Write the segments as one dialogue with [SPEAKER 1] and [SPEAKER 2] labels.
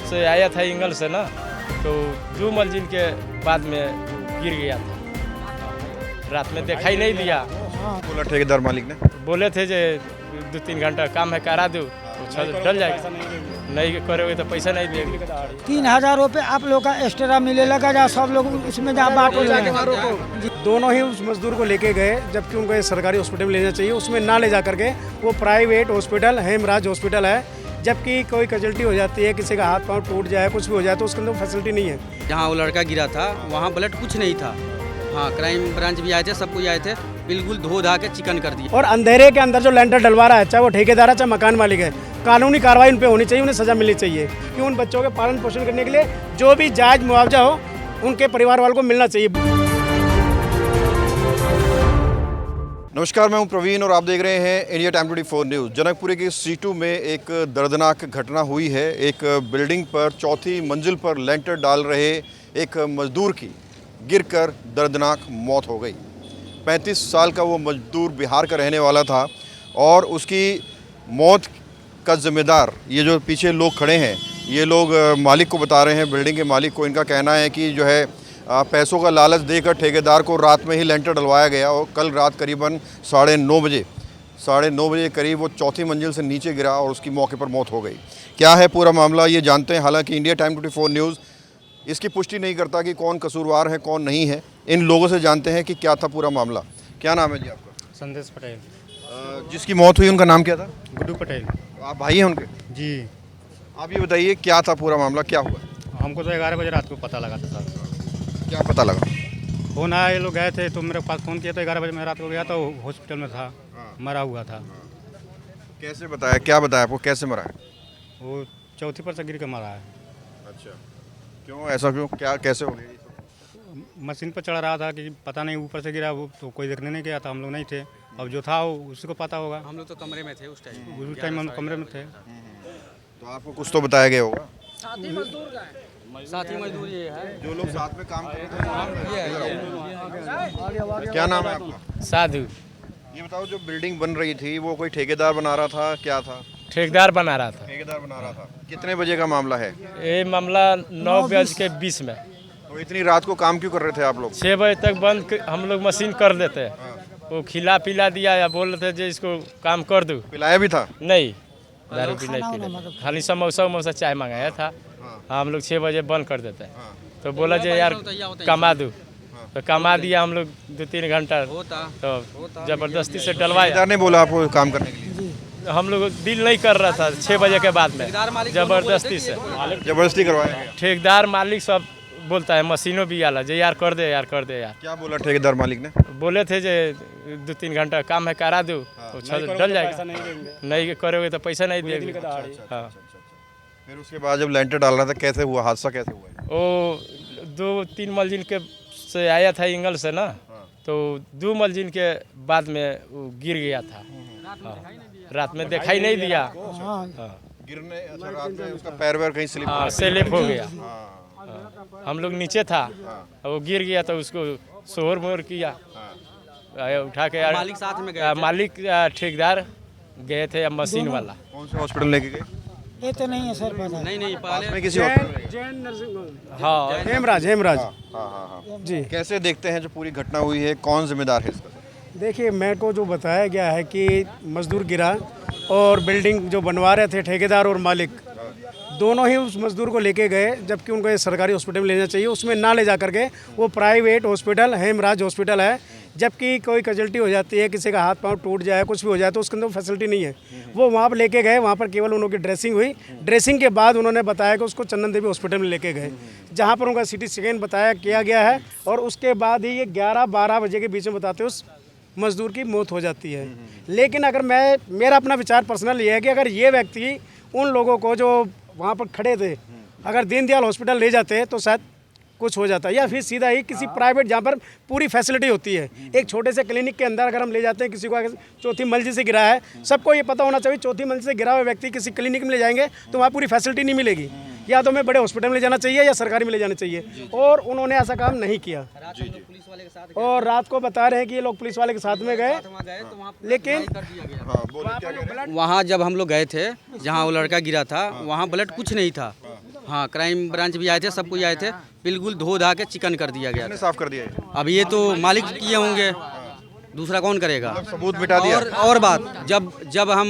[SPEAKER 1] से आया था एंगल से ना, तो 2 मंजिल के बाद में गिर गया था। रात में दिखाई नहीं दिया।
[SPEAKER 2] बोला ठेकेदार मालिक ने?
[SPEAKER 1] बोले थे जे 2-3 घंटा काम है करा दो, छत डल जाएगा। नहीं करोगे तो पैसा नहीं देंगे।
[SPEAKER 3] 3000 रुपये आप लोग का एक्स्ट्रा मिलेगा, जा सब लोग उसमें जा बांटो जाके।
[SPEAKER 4] दोनों ही उस मजदूर को लेके गए, जबकि उनको सरकारी हॉस्पिटल में लेना चाहिए, उसमें ना ले जा करके वो प्राइवेट हॉस्पिटल हेमराज हॉस्पिटल है। जबकि कोई कैजुअल्टी हो जाती है, किसी का हाथ पांव टूट जाए, कुछ भी हो जाए, तो उसके अंदर फैसिलिटी नहीं है।
[SPEAKER 5] जहाँ वो लड़का गिरा था वहाँ ब्लड कुछ नहीं था। हाँ, क्राइम ब्रांच भी आए थे, सब कुछ आए थे, बिल्कुल धो धा के चिकन कर दिया।
[SPEAKER 4] और अंधेरे के अंदर जो लेंटर डलवा रहा है, चाहे वो ठेकेदार है चाहे मकान मालिक है, कानूनी कार्रवाई उन पे होनी चाहिए, उन्हें सजा मिलनी चाहिए कि उन बच्चों के पालन पोषण करने के लिए जो भी जायज मुआवजा हो उनके परिवार वालों को मिलना चाहिए।
[SPEAKER 2] नमस्कार, मैं हूं प्रवीण और आप देख रहे हैं इंडिया टाइम 24 न्यूज़। जनकपुरी की सीटू में एक दर्दनाक घटना हुई है। एक बिल्डिंग पर 4थी मंजिल पर लेंटर डाल रहे एक मजदूर की गिरकर दर्दनाक मौत हो गई। 35 साल का वो मजदूर बिहार का रहने वाला था और उसकी मौत का जिम्मेदार ये जो पीछे लोग खड़े हैं, ये लोग मालिक को बता रहे हैं, बिल्डिंग के मालिक को। इनका कहना है कि जो है पैसों का लालच देकर ठेकेदार को रात में ही लेंटर डलवाया गया और कल रात करीबन 9:30 बजे करीब वो 4थी मंजिल से नीचे गिरा और उसकी मौके पर मौत हो गई। क्या है पूरा मामला ये जानते हैं। हालांकि इंडिया टाइम 24 न्यूज़ इसकी पुष्टि नहीं करता कि कौन कसूरवार है कौन नहीं है। इन लोगों से जानते हैं कि क्या था पूरा मामला। क्या नाम है जी आपका?
[SPEAKER 6] संदेश पटेल।
[SPEAKER 2] जिसकी मौत हुई उनका नाम क्या था?
[SPEAKER 6] गुड्डू पटेल।
[SPEAKER 2] आप भाई हैं उनके?
[SPEAKER 6] जी।
[SPEAKER 2] आप ये बताइए क्या था पूरा मामला, क्या हुआ?
[SPEAKER 6] हमको तो 11 बजे रात को पता लगा था सर।
[SPEAKER 2] क्या पता लगा?
[SPEAKER 6] फोन आया, ये लोग गए थे तो मेरे पास फ़ोन किया, तो 11 बजे मैं रात को गया तो हॉस्पिटल में था, मरा हुआ था।
[SPEAKER 2] कैसे बताया, क्या बताया आपको, कैसे मरा है?
[SPEAKER 6] वो 4थी पर से गिर के मरा है।
[SPEAKER 2] अच्छा, क्यों ऐसा, क्यों, क्या, कैसे हो गया?
[SPEAKER 6] मशीन पर चढ़ रहा था कि पता नहीं ऊपर से गिरा, वो तो कोई देखने नहीं गया था, हम लोग नहीं थे। अब जो था वो उसी को पता होगा।
[SPEAKER 5] हम लोग तो कमरे में थे उस
[SPEAKER 6] टाइम हम कमरे में थे।
[SPEAKER 2] तो आपको कुछ तो बताया गया होगा।
[SPEAKER 5] साथी मजदूर ये है,
[SPEAKER 2] जो लोग साथ में काम कर रहे थे। क्या नाम है आपका?
[SPEAKER 1] साधु।
[SPEAKER 2] ये बताओ, जो बिल्डिंग बन रही थी वो कोई ठेकेदार बना रहा था, क्या था?
[SPEAKER 1] ठेकेदार बना रहा था।
[SPEAKER 2] ठेकेदार बना रहा था। कितने बजे का मामला है
[SPEAKER 1] ये मामला? 9:20 में।
[SPEAKER 2] तो इतनी रात को काम क्यों कर रहे थे आप लोग?
[SPEAKER 1] 6 बजे तक बंद हम लोग मशीन कर देते हैं। वो खिला पिला दिया या बोल रहे थे जो इसको काम कर दो।
[SPEAKER 2] पिलाया भी था?
[SPEAKER 1] नहीं, दारू भी नहीं पी, खाली समोसा चाय मंगाया था। हम लोग 6 बजे बंद कर देते हैं। तो बोला जो यार कमा दो, तो कमा दिया हम लोग 2-3 घंटा। तो जबरदस्ती से डलवाया।
[SPEAKER 2] ठेकेदार ने बोला आपको काम करने के लिए?
[SPEAKER 1] हम लोग दिल नहीं कर रहा था 6 बजे के बाद में, जबरदस्ती से
[SPEAKER 2] जबरदस्ती करवाया गया।
[SPEAKER 1] ठेकेदार मालिक सब बोलता है, मशीनों भी आला जो यार कर दे यार कर दे यार।
[SPEAKER 2] क्या बोला ठेकेदार मालिक ने?
[SPEAKER 1] बोले थे जो 2-3 घंटा काम है करा दो, तो छत डल जाएगा। नहीं करोगे तो पैसा नहीं देंगे। हाँ।
[SPEAKER 2] फिर उसके बाद जब लेंटर डाल रहा था, कैसे हुआ हादसा, कैसे हुआ?
[SPEAKER 1] वो 2-3 मंजिल के से आया था एंगल से ना, तो 2 मंजिल के बाद में वो गिर गया था। हाँ। रात में दिखाई नहीं दिया।
[SPEAKER 2] गिरने, अच्छा, रात में उसका पैर वैर कहीं
[SPEAKER 1] स्लिप हो गया। हम लोग नीचे था, वो गिर गया तो उसको शोर मोर किया, उठा के
[SPEAKER 5] मालिक साथ में गए थे।
[SPEAKER 1] मालिक ठेकेदार गए थे, मशीन वाला।
[SPEAKER 2] कौन से हॉस्पिटल लेके गए?
[SPEAKER 3] ये तो नहीं है सर पता।
[SPEAKER 5] नहीं पहले
[SPEAKER 2] में किसी हॉस्पिटल?
[SPEAKER 1] हाँ,
[SPEAKER 4] हेमराज
[SPEAKER 2] हाँ
[SPEAKER 4] जी।
[SPEAKER 2] कैसे देखते हैं जो पूरी घटना हुई है, कौन जिम्मेदार है इसका?
[SPEAKER 4] देखिए, मेरे को जो बताया गया है कि मजदूर गिरा और बिल्डिंग जो बनवा रहे थे ठेकेदार और मालिक, दोनों ही उस मजदूर को लेके गए, जबकि उनको सरकारी हॉस्पिटल में लेना चाहिए, उसमें ना ले जा करके वो प्राइवेट हॉस्पिटल हेमराज हॉस्पिटल है। जबकि कोई कैजुअल्टी हो जाती है, किसी का हाथ पांव टूट जाए, कुछ भी हो जाए, तो उसके अंदर फैसिलिटी नहीं है। वो वहाँ पर लेके गए, वहाँ पर केवल उनकी ड्रेसिंग हुई। ड्रेसिंग के बाद उन्होंने बताया कि उसको चंदन देवी हॉस्पिटल में लेके गए, जहाँ पर उनका CT स्कैन बताया किया गया है। और उसके बाद ही ये 11-12 बजे के बीच में बताते उस मजदूर की मौत हो जाती है। लेकिन अगर मेरा अपना विचार पर्सनल ये है कि अगर ये व्यक्ति उन लोगों को जो वहाँ पर खड़े थे, अगर दीनदयाल हॉस्पिटल ले जाते तो शायद कुछ हो जाता है, या फिर सीधा ही किसी प्राइवेट जहाँ पर पूरी फैसिलिटी होती है। एक छोटे से क्लिनिक के अंदर अगर हम ले जाते हैं किसी को, अगर 4थी मंजिल से गिरा है, सबको ये पता होना चाहिए 4थी मंजिल से गिरा हुआ व्यक्ति किसी क्लिनिक में ले जाएंगे तो वहाँ पूरी फैसिलिटी नहीं मिलेगी। या तो हमें बड़े हॉस्पिटल में ले जाना चाहिए या सरकारी में ले जाना चाहिए, और उन्होंने ऐसा काम नहीं किया। और रात को बता रहे हैं कि ये लोग पुलिस वाले के साथ में गए, लेकिन
[SPEAKER 5] वहाँ जब हम लोग गए थे जहाँ वो लड़का गिरा था वहाँ ब्लड कुछ नहीं था। हाँ, क्राइम ब्रांच भी आए थे, सब कोई आए थे, बिल्कुल धो धा के चिकन कर दिया गया
[SPEAKER 2] किसने
[SPEAKER 5] था।
[SPEAKER 2] साफ कर दिया है?
[SPEAKER 5] अब ये तो मालिक किए होंगे, दूसरा कौन करेगा।
[SPEAKER 2] सबूत मिटा दिया।
[SPEAKER 5] और बात, जब हम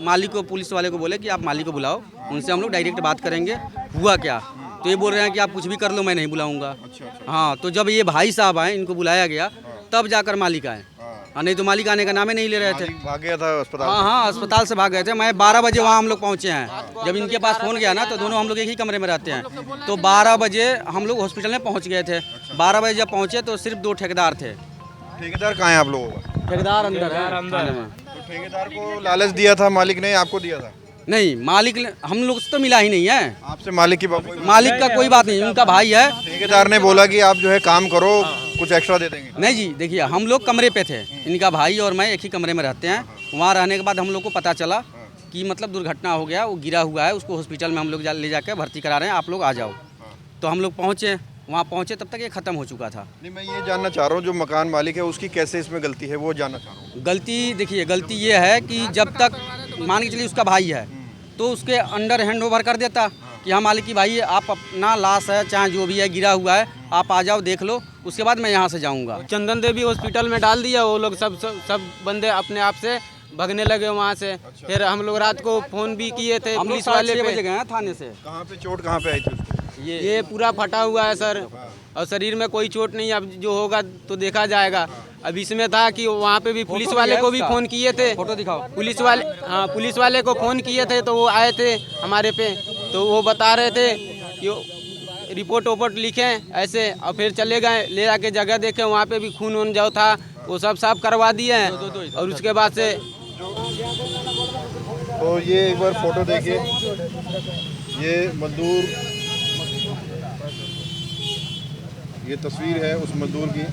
[SPEAKER 5] मालिक को, पुलिस वाले को बोले कि आप मालिक को बुलाओ, उनसे हम लोग डायरेक्ट बात करेंगे, हुआ क्या, तो ये बोल रहे हैं कि आप कुछ भी कर लो, मैं नहीं बुलाऊंगा। हाँ, तो जब ये भाई साहब आए, इनको बुलाया गया, तब जाकर मालिक आए, नहीं तो मालिक आने का नाम ही नहीं ले रहे थे।
[SPEAKER 2] भाग गया था अस्पताल
[SPEAKER 5] हाँ हाँ, अस्पताल से भाग गए थे। मैं 12 बजे वहाँ हम लोग पहुँचे हैं। जब इनके पास फ़ोन गया ना, तो दोनों हम लोग एक ही कमरे में रहते हैं, तो 12 बजे हम लोग हॉस्पिटल में पहुँच गए थे। 12 बजे जब पहुँचे तो सिर्फ 2 ठेकेदार थे।
[SPEAKER 2] ठेकेदार कहाँ है आप लोगों का?
[SPEAKER 5] ठेकेदार अंदर है थाने में।
[SPEAKER 2] तो ठेकेदार को लालच दिया था मालिक ने, आपको दिया था?
[SPEAKER 5] नहीं, मालिक हम लोग से तो मिला ही नहीं है।
[SPEAKER 2] आपसे मालिक की बात?
[SPEAKER 5] मालिक का कोई बात नहीं, उनका भाई है।
[SPEAKER 2] ठेकेदार ने बोला कि आप जो है काम करो, कुछ एक्स्ट्रा दे देंगे।
[SPEAKER 5] नहीं जी, देखिए हम लोग कमरे पे थे, इनका भाई और मैं एक ही कमरे में रहते हैं। वहाँ रहने के बाद हम लोग को पता चला कि मतलब दुर्घटना हो गया, वो गिरा हुआ है, उसको हॉस्पिटल में हम लोग ले जाकर भर्ती करा रहे हैं, आप लोग आ जाओ। तो हम लोग पहुँचे, वहाँ पहुँचे तब तक ये ख़त्म हो चुका था।
[SPEAKER 2] नहीं, मैं ये जानना चाह रहा हूँ जो मकान मालिक है उसकी कैसे इसमें गलती है, वो जानना चाह रहा हूँ।
[SPEAKER 5] गलती देखिए, गलती ये है कि जब तक मान के चलिए उसका भाई है, तो उसके अंडर हैंड ओवर कर देता कि हाँ मालिक की भाई, आप अपना लाश है चाहे जो भी है गिरा हुआ है, आप आ जाओ देख लो, उसके बाद मैं यहाँ से जाऊँगा।
[SPEAKER 7] चंदन देवी हॉस्पिटल में डाल दिया, वो लोग सब बंदे अपने आप से भगने लगे वहाँ से। फिर हम लोग रात को फ़ोन भी किए थे
[SPEAKER 5] हम लोग
[SPEAKER 7] पुलिस वाले
[SPEAKER 5] 6
[SPEAKER 7] पे।
[SPEAKER 5] बजे गए हैं थाने से।
[SPEAKER 2] कहाँ पे चोट, कहाँ पे आई थी उसको?
[SPEAKER 7] ये पूरा फटा हुआ है सर, और शरीर में कोई चोट नहीं। अब जो होगा तो देखा जाएगा। अब इसमें था कि वहाँ पे भी पुलिस वाले को भी फ़ोन किए थे,
[SPEAKER 5] फोटो दिखाओ।
[SPEAKER 7] पुलिस वाले, हाँ पुलिस वाले को फ़ोन किए थे, तो वो आए थे हमारे पे, तो वो बता रहे थे कि रिपोर्ट वोपोर्ट लिखें ऐसे, और फिर चले गए, ले जाके जगह देखे, वहाँ पे भी खून वून जो था वो सब साफ करवा दिए हैं। और उसके बाद से
[SPEAKER 2] तो ये एक बार फोटो देखिए, ये मजदूर, ये तस्वीर है उस मजदूर की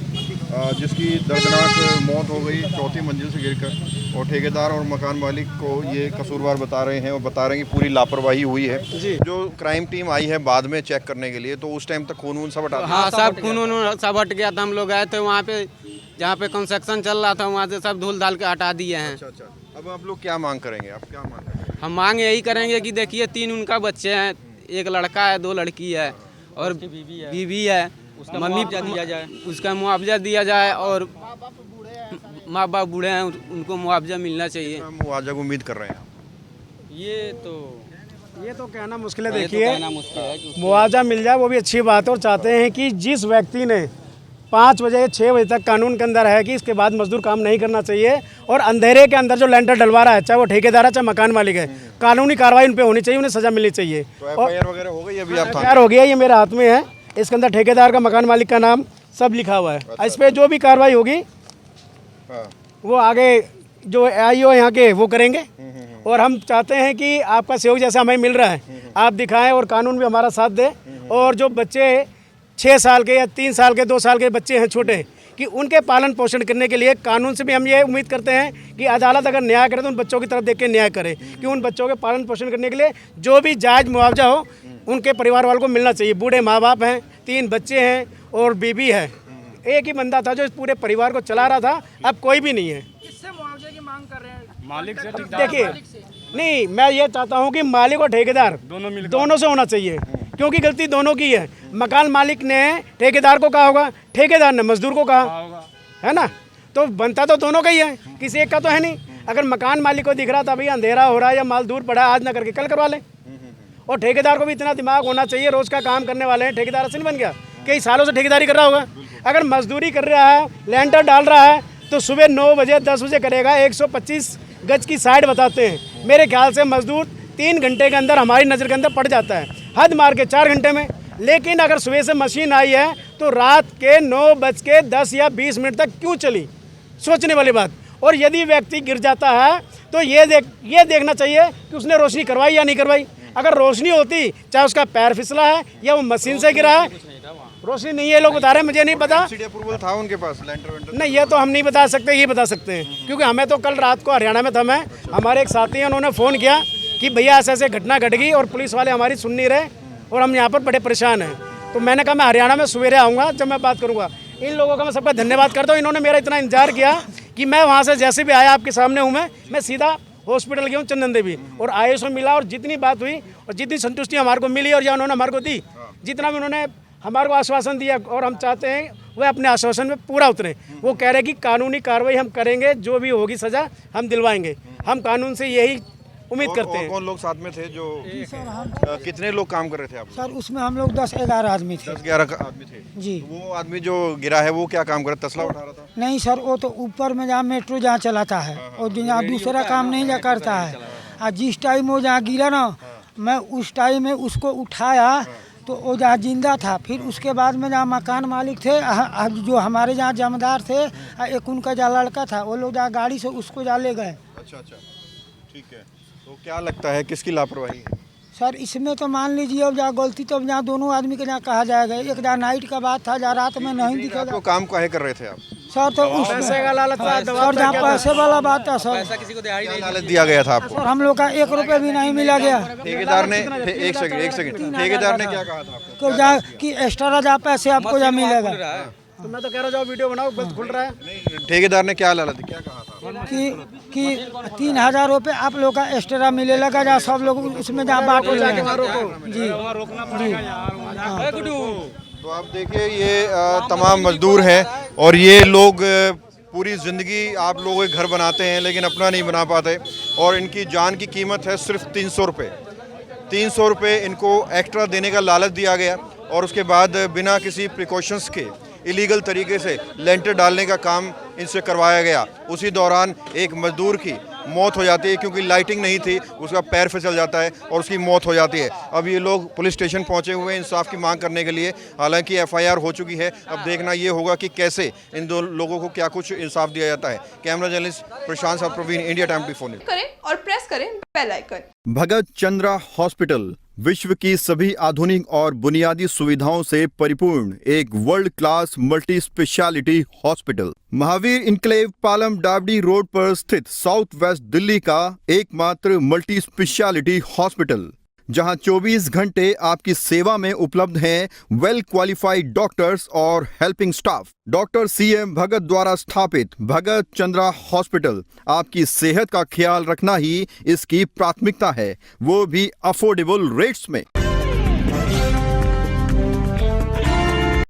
[SPEAKER 2] जिसकी दर्दनाक मौत हो गई 4थी मंजिल से गिरकर। और ठेकेदार और मकान मालिक को ये कसूरवार बता रहे हैं, और बता रहे हैं कि पूरी लापरवाही हुई है। जो क्राइम टीम आई है बाद में चेक करने के लिए, तो उस टाइम तक खून वून सब हटा दिया?
[SPEAKER 7] हाँ, सब खून वून सब हट गया था। हम लोग गए थे वहाँ पे, जहाँ पे कंस्ट्रक्शन चल रहा था, वहाँ से सब धूल धाल के हटा दिए हैं।
[SPEAKER 2] अच्छा, अब आप लोग क्या मांग करेंगे? आप क्या मांग करेंगे?
[SPEAKER 7] हम मांग यही करेंगे कि देखिए 3 उनका बच्चे हैं, 1 लड़का है, 2 लड़की है, और बीवी है, मम्मी
[SPEAKER 5] दिया जाए,
[SPEAKER 7] उसका मुआवजा दिया जाए, और माँ बाप बूढ़े हैं, उनको मुआवजा मिलना चाहिए।
[SPEAKER 2] मुआवजा की उम्मीद कर रहे हैं आप?
[SPEAKER 4] ये तो कहना मुश्किल है।
[SPEAKER 5] ये तो
[SPEAKER 4] देखिए,
[SPEAKER 5] कहना मुश्किल है कि
[SPEAKER 4] मुआवजा मिल जाए वो भी अच्छी बात है, और चाहते हैं कि जिस व्यक्ति ने 5 बजे 6 बजे तक कानून के अंदर है कि इसके बाद मजदूर काम नहीं करना चाहिए, और अंधेरे के अंदर जो लेंटर डलवा रहा है, चाहे वो ठेकेदार है चाहे मकान मालिक है, कानूनी कार्रवाई उन पर होनी चाहिए, उन्हें सजा मिलनी चाहिए।
[SPEAKER 2] तो एफआईआर वगैरह हो गई अभी? आप
[SPEAKER 4] तैयार हो गया, ये मेरे हाथ में है, इसके अंदर ठेकेदार का, मकान मालिक का नाम सब लिखा हुआ है। इस पर जो भी कार्रवाई होगी वो आगे जो आईओ यहाँ के वो करेंगे। और हम चाहते हैं कि आपका सहयोग जैसा हमें मिल रहा है आप दिखाएं, और कानून भी हमारा साथ दे। और जो बच्चे 6 साल के या 3 साल के 2 साल के बच्चे हैं छोटे, कि उनके पालन पोषण करने के लिए कानून से भी हम ये उम्मीद करते हैं कि अदालत अगर न्याय करे तो उन बच्चों की तरफ देख के न्याय करे, कि उन बच्चों के पालन पोषण करने के लिए जो भी जायज़ मुआवजा हो उनके परिवार वालों को मिलना चाहिए। बूढ़े माँ बाप हैं, 3 बच्चे हैं और बीवी है। एक ही बंदा था जो इस पूरे परिवार को चला रहा था, अब कोई भी नहीं है।
[SPEAKER 3] किससे मुआवजे की मांग कर रहे हैं?
[SPEAKER 7] मालिक से
[SPEAKER 4] देखिए, नहीं, मैं ये चाहता हूँ कि मालिक और ठेकेदार दोनों से होना चाहिए, क्योंकि गलती दोनों की है। मकान मालिक ने ठेकेदार को कहा होगा, ठेकेदार ने मजदूर को कहा, है ना? तो बनता तो दोनों का ही है, किसी एक का तो है नहीं। अगर मकान मालिक को दिख रहा था भाई अंधेरा हो रहा है या माल दूर पड़ा, आज ना करके कल करवा लें। और ठेकेदार को भी इतना दिमाग होना चाहिए, रोज़ का काम करने वाले हैं, ठेकेदार ऐसे नहीं बन गया, कई सालों से ठेकेदारी कर रहा होगा। अगर मजदूरी कर रहा है, लेंटर डाल रहा है, तो सुबह 9 बजे 10 बजे करेगा। 125 गज की साइड बताते हैं, मेरे ख्याल से मजदूर 3 घंटे के अंदर हमारी नज़र के अंदर पड़ जाता है, हद मार के 4 घंटे में। लेकिन अगर सुबह से मशीन आई है तो रात के 9:10 या 20 मिनट तक क्यों चली? सोचने वाली बात। और यदि व्यक्ति गिर जाता है तो ये देखना चाहिए कि उसने रोशनी करवाई या नहीं करवाई। अगर रोशनी होती, चाहे उसका पैर फिसला है या वो मशीन से गिरा है, रोशनी नहीं है, लोग बता रहे हैं, मुझे नहीं पता।
[SPEAKER 2] सब्सिडी अप्रूवल था उनके पास लेंटर वेंटर?
[SPEAKER 4] नहीं, ये तो हम नहीं बता सकते, ये बता सकते हैं, क्योंकि हमें तो कल रात को हरियाणा में था मैं, हमारे एक साथी हैं, उन्होंने फ़ोन किया कि भैया ऐसे ऐसे घटना घट गई और पुलिस वाले हमारी सुन नहीं रहे और हम यहाँ पर बड़े परेशान हैं। तो मैंने कहा मैं हरियाणा में सवेरे आऊँगा, जब मैं बात करूँगा। इन लोगों का मैं सबका धन्यवाद करता हूँ, इन्होंने मेरा इतना इंतजार किया कि मैं वहाँ से जैसे भी आया, आपके सामने हूँ मैं सीधा हॉस्पिटल गया हूँ चंदन देवी और आईएसओ मिला और जितनी बात हुई और जितनी संतुष्टि हमारे को मिली और या उन्होंने हमारे को दी, जितना भी उन्होंने हमारे को आश्वासन दिया और हम चाहते हैं वह अपने आश्वासन में पूरा उतरे। वो कह रहे हैं कि कानूनी कार्रवाई हम करेंगे, जो भी होगी सज़ा हम दिलवाएंगे। हम कानून से यही उम्मीद करते हैं।
[SPEAKER 2] कौन लोग साथ में थे जो कितने लोग काम कर रहे थे आप?
[SPEAKER 3] सर उसमें हम लोग 10-11 आदमी थे।
[SPEAKER 2] 10-11 आदमी थे
[SPEAKER 3] जी।
[SPEAKER 2] वो आदमी जो गिरा है वो क्या काम कर रहा था? तसला उठा रहा था?
[SPEAKER 3] नहीं सर, वो तो ऊपर में जहाँ मेट्रो जहाँ चलाता है और जहाँ दूसरा काम नहीं जा करता है। और जिस टाइम वो जहाँ गिरा ना, मैं उस टाइम में उसको उठाया तो वो जहाँ जिंदा था। फिर उसके बाद में जहाँ मकान मालिक थे, जो हमारे जहाँ जमींदार थे, एक उनका जहाँ लड़का था, वो लोग जहाँ गाड़ी से उसको जहाँ ले गए।
[SPEAKER 2] अच्छा, ठीक है। तो क्या लगता है किसकी लापरवाही है?
[SPEAKER 3] सर इसमें तो मान लीजिए अब जहाँ गलती तो जहाँ दोनों आदमी के जहाँ कहा जाएगा। एक जहाँ नाइट का बात था, जहाँ रात में नहीं दिखेगा।
[SPEAKER 2] तो काम काहे कर रहे थे आप?
[SPEAKER 3] सर तो उस
[SPEAKER 4] पैसे का लालच था,
[SPEAKER 3] सर जहाँ पैसे वाला बात था सर,
[SPEAKER 2] क्या लालच दिया गया था आपको?
[SPEAKER 3] और हम लोग का 1 रुपया भी नहीं मिला गया।
[SPEAKER 2] ठेकेदार ने एक सेकंड ठेकेदार ने क्या कहा था आपको?
[SPEAKER 3] तो जहाँ कि एक्स्ट्रा जहाँ पैसे आपको जहाँ मिलेगा,
[SPEAKER 4] तो मैं तो कह रहा हूँ जाओ वीडियो बनाओ, गलत खुल रहा है।
[SPEAKER 2] नहीं, ठेकेदार ने क्या लालच क्या कहा था
[SPEAKER 3] कि 3000 रुपये आप लोग का एक्स्ट्रा मिलेगा, जहाँ सब लोग उसमें जहाँ बांट हो जाएगा। जी
[SPEAKER 2] तो आप देखिए ये तमाम मजदूर हैं और ये लोग पूरी ज़िंदगी आप लोगों के घर बनाते हैं लेकिन अपना नहीं बना पाते और इनकी जान की कीमत है सिर्फ 300 रुपये। 300 रुपये इनको एक्स्ट्रा देने का लालच दिया गया और उसके बाद बिना किसी प्रिकॉशंस के इलीगल तरीके से लेंटर डालने का काम इनसे करवाया गया। उसी दौरान एक मजदूर की मौत हो जाती है क्योंकि लाइटिंग नहीं थी, उसका पैर फिसल जाता है और उसकी मौत हो जाती है। अब ये लोग पुलिस स्टेशन पहुंचे हुए हैं इंसाफ की मांग करने के लिए। हालांकि एफआईआर हो चुकी है, अब देखना ये होगा कि कैसे इन दो लोगों को क्या कुछ इंसाफ दिया जाता है। कैमरा जर्नलिस्ट प्रशांत साहब, प्रवीण, इंडिया टाइम 24 न्यूज़।
[SPEAKER 8] करें और प्रेस करें बेल आइकन।
[SPEAKER 2] भगत चंद्रा हॉस्पिटल विश्व की सभी आधुनिक और बुनियादी सुविधाओं से परिपूर्ण एक world class multi specialty hospital, Mahavir enclave, Palam डावडी रोड पर स्थित साउथ वेस्ट दिल्ली का एकमात्र मल्टी स्पेशलिटी हॉस्पिटल, जहां 24 घंटे आपकी सेवा में उपलब्ध हैं वेल क्वालिफाइड डॉक्टर्स और हेल्पिंग स्टाफ। डॉक्टर CM भगत द्वारा स्थापित भगत चंद्रा हॉस्पिटल आपकी सेहत का ख्याल रखना ही इसकी प्राथमिकता है, वो भी अफोर्डेबल रेट्स में।